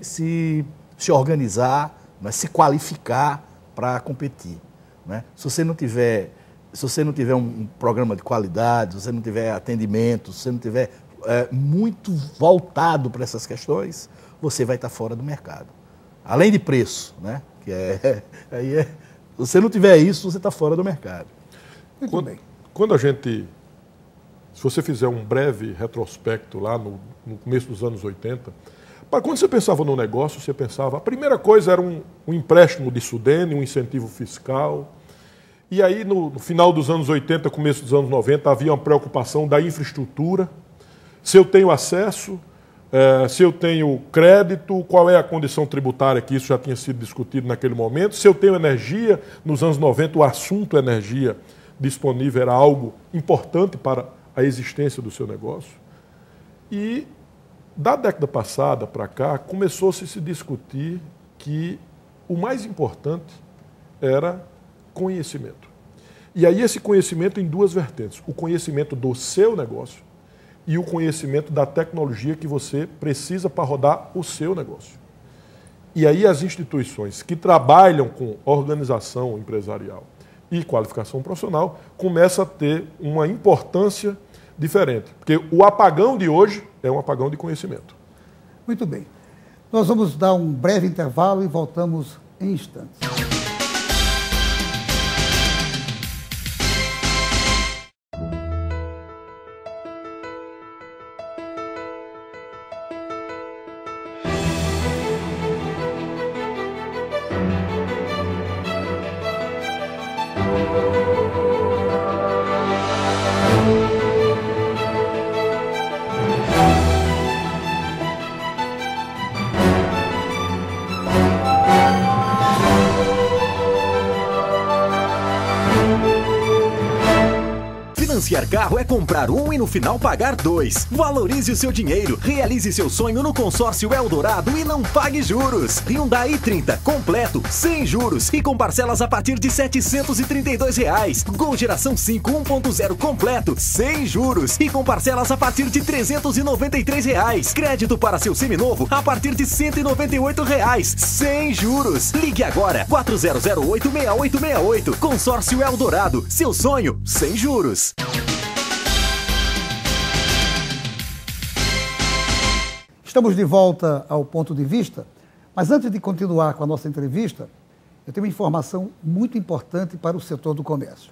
se organizar, né, se qualificar para competir, né? Se você não tiver um programa de qualidade, se você não tiver atendimento, se você não tiver muito voltado para essas questões, você vai estar fora do mercado. Além de preço, né? Se você não tiver isso, você está fora do mercado. Quando se você fizer um breve retrospecto lá no começo dos anos 80, quando você pensava no negócio, você pensava, a primeira coisa era um empréstimo de Sudene, um incentivo fiscal. E aí, no final dos anos 80, começo dos anos 90, havia uma preocupação da infraestrutura. Se eu tenho acesso, se eu tenho crédito, qual é a condição tributária, que isso já tinha sido discutido naquele momento. Se eu tenho energia, nos anos 90, o assunto energia disponível era algo importante para a existência do seu negócio. E da década passada para cá, começou-se a se discutir que o mais importante era conhecimento. E aí esse conhecimento em duas vertentes. O conhecimento do seu negócio e o conhecimento da tecnologia que você precisa para rodar o seu negócio. E aí as instituições que trabalham com organização empresarial e qualificação profissional começam a ter uma importância diferente. Porque o apagão de hoje é um apagão de conhecimento. Muito bem. Nós vamos dar um breve intervalo e voltamos em instantes. Financiar carro é comprar um e no final pagar dois. Valorize o seu dinheiro, realize seu sonho no consórcio Eldorado e não pague juros. Hyundai i30 completo, sem juros e com parcelas a partir de R$ 732. Gol geração 5 1.0 completo, sem juros e com parcelas a partir de R$ 393. Crédito para seu seminovo a partir de R$ 198, sem juros. Ligue agora, 4008-6868. Consórcio Eldorado, seu sonho sem juros. Estamos de volta ao Ponto de Vista, mas antes de continuar com a nossa entrevista, eu tenho uma informação muito importante para o setor do comércio.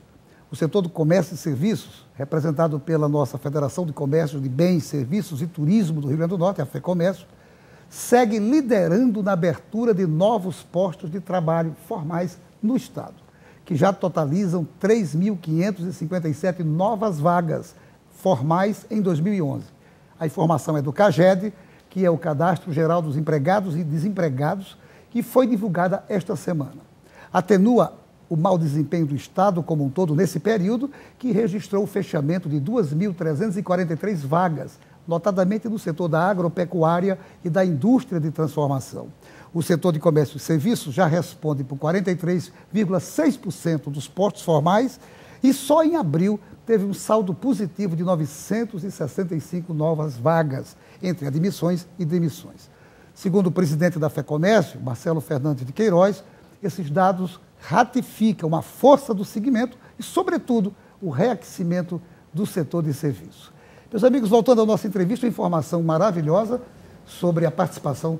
O setor do comércio e serviços, representado pela nossa Federação de Comércio de Bens, Serviços e Turismo do Rio Grande do Norte, a FEComércio, segue liderando na abertura de novos postos de trabalho formais no Estado, que já totalizam 3.557 novas vagas formais em 2011. A informação é do CAGED, que é o Cadastro Geral dos Empregados e Desempregados, que foi divulgada esta semana. Atenua o mau desempenho do Estado como um todo nesse período, que registrou o fechamento de 2.343 vagas, notadamente no setor da agropecuária e da indústria de transformação. O setor de comércio e serviços já responde por 43,6% dos postos formais e só em abril teve um saldo positivo de 965 novas vagas, entre admissões e demissões. Segundo o presidente da FEComércio, Marcelo Fernandes de Queiroz, esses dados ratificam a força do segmento e, sobretudo, o reaquecimento do setor de serviços. Meus amigos, voltando à nossa entrevista, uma informação maravilhosa sobre a participação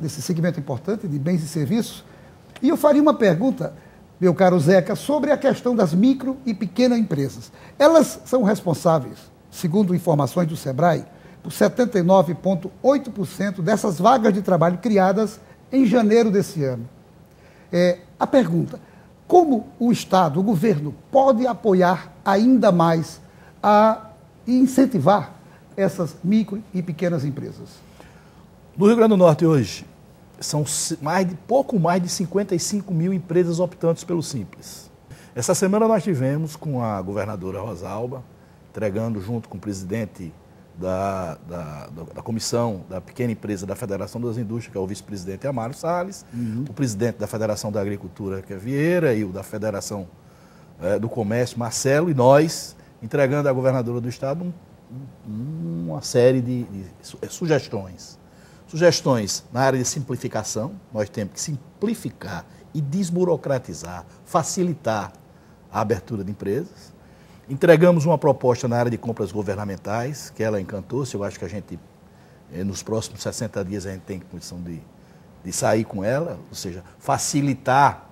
desse segmento importante de bens e serviços. E eu faria uma pergunta, meu caro Zeca, sobre a questão das micro e pequenas empresas. Elas são responsáveis, segundo informações do SEBRAE, por 79,8% dessas vagas de trabalho criadas em janeiro desse ano. A pergunta, como o Estado, o governo, pode apoiar ainda mais e incentivar essas micro e pequenas empresas? No Rio Grande do Norte hoje, são pouco mais de 55 mil empresas optantes pelo Simples. Essa semana nós tivemos com a governadora Rosalba, entregando junto com o presidente da Comissão da Pequena Empresa da Federação das Indústrias, que é o vice-presidente Amaro Salles, o presidente da Federação da Agricultura, que é Vieira, e o da Federação do Comércio, Marcelo, e nós, entregando à governadora do Estado uma série de sugestões Sugestões na área de simplificação, nós temos que simplificar e desburocratizar, facilitar a abertura de empresas. Entregamos uma proposta na área de compras governamentais, que ela encantou-se, eu acho que a gente, nos próximos 60 dias, a gente tem condição de sair com ela, ou seja, facilitar,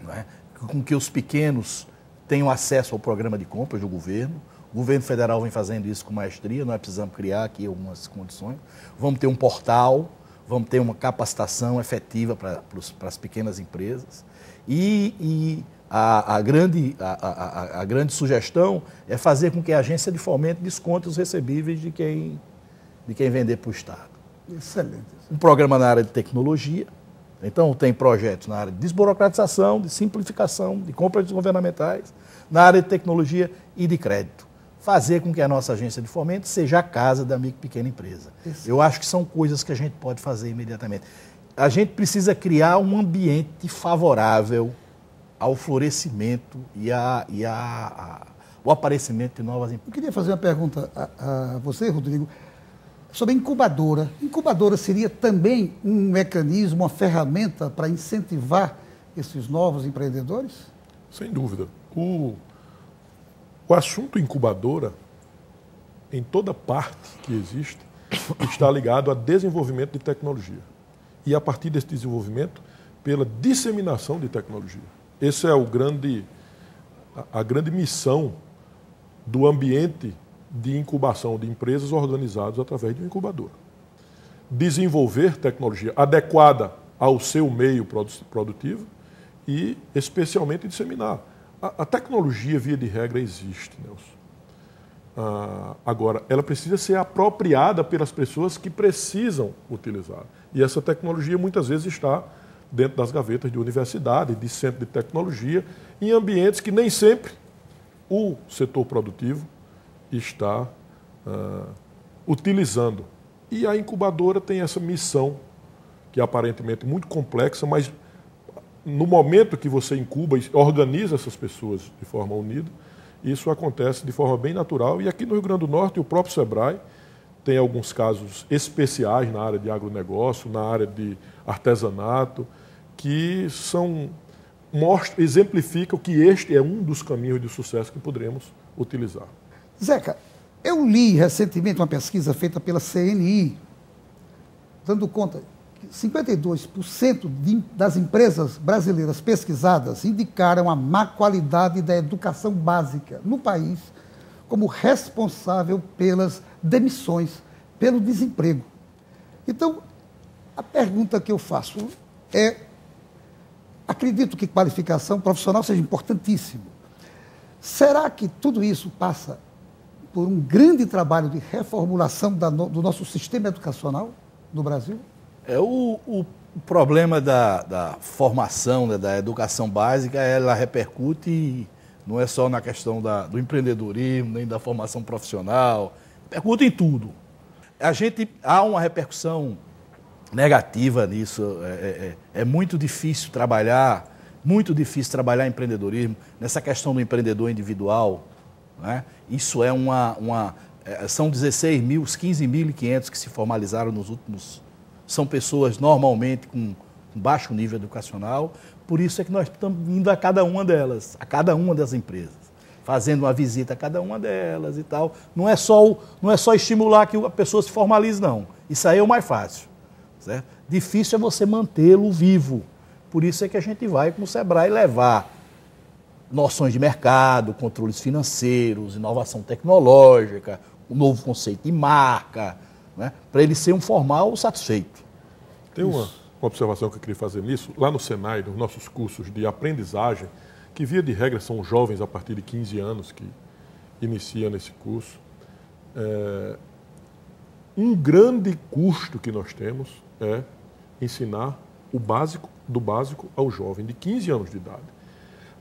não é, com que os pequenos tenham acesso ao programa de compras do governo. O governo federal vem fazendo isso com maestria, nós precisamos criar aqui algumas condições. Vamos ter um portal, vamos ter uma capacitação efetiva para as pequenas empresas. E a grande sugestão é fazer com que a agência de fomento desconte os recebíveis de quem vender para o Estado. Excelente. Um programa na área de tecnologia. Então, tem projetos na área de desburocratização, de simplificação, de compras governamentais, na área de tecnologia e de crédito. Fazer com que a nossa agência de fomento seja a casa da micro e pequena empresa. Isso. Eu acho que são coisas que a gente pode fazer imediatamente. A gente precisa criar um ambiente favorável ao florescimento e o aparecimento de novas empresas. Eu queria fazer uma pergunta a você, Rodrigo, sobre a incubadora. Incubadora seria também um mecanismo, uma ferramenta para incentivar esses novos empreendedores? Sem dúvida. O assunto incubadora, em toda parte que existe, está ligado a desenvolvimento de tecnologia. E a partir desse desenvolvimento, pela disseminação de tecnologia. Essa é a grande missão do ambiente de incubação de empresas organizadas através de uma incubadora. Desenvolver tecnologia adequada ao seu meio produtivo e, especialmente, disseminar. A tecnologia, via de regra, existe, Nelson. Agora, ela precisa ser apropriada pelas pessoas que precisam utilizar. E essa tecnologia, muitas vezes, está dentro das gavetas de universidade, de centro de tecnologia, em ambientes que nem sempre o setor produtivo está utilizando. E a incubadora tem essa missão, que é aparentemente muito complexa, mas no momento que você incuba e organiza essas pessoas de forma unida, isso acontece de forma bem natural. E aqui no Rio Grande do Norte, o próprio SEBRAE tem alguns casos especiais na área de agronegócio, na área de artesanato, que exemplificam que este é um dos caminhos de sucesso que poderemos utilizar. Zeca, eu li recentemente uma pesquisa feita pela CNI, dando conta que 52% das empresas brasileiras pesquisadas indicaram a má qualidade da educação básica no país como responsável pelas demissões, pelo desemprego. Então, a pergunta que eu faço é, acredito que qualificação profissional seja importantíssimo. Será que tudo isso passa por um grande trabalho de reformulação do nosso sistema educacional no Brasil? O problema da formação, né, da educação básica, ela repercute, não é só na questão do empreendedorismo, nem da formação profissional, repercute em tudo. Há uma repercussão negativa nisso, é muito difícil trabalhar empreendedorismo, nessa questão do empreendedor individual, né? Isso são 16 mil, os 15.500 que se formalizaram nos últimos, são pessoas normalmente com baixo nível educacional, por isso é que nós estamos indo a cada uma delas, a cada uma das empresas, fazendo uma visita a cada uma delas e tal. Não é só estimular que a pessoa se formalize, não. Isso aí é o mais fácil, certo? Difícil é você mantê-lo vivo. Por isso é que a gente vai com o SEBRAE levar noções de mercado, controles financeiros, inovação tecnológica, um novo conceito de marca, né, para ele ser um formal satisfeito. Tem uma observação que eu queria fazer nisso. Lá no Senai, nos nossos cursos de aprendizagem, que via de regra são jovens a partir de 15 anos que iniciam nesse curso, um grande custo que nós temos é ensinar o básico do básico ao jovem de 15 anos de idade.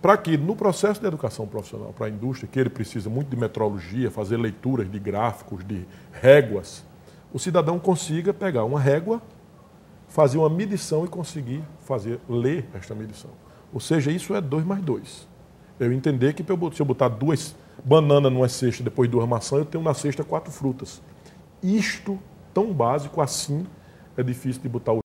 Para que no processo de educação profissional para a indústria, que ele precisa muito de metrologia, fazer leituras de gráficos, de réguas, o cidadão consiga pegar uma régua, fazer uma medição e conseguir ler esta medição. Ou seja, isso é 2 mais 2. Eu entender que se eu botar 2 bananas numa cesta, depois 2 maçãs, eu tenho na cesta 4 frutas. Isto, tão básico assim, é difícil de botar o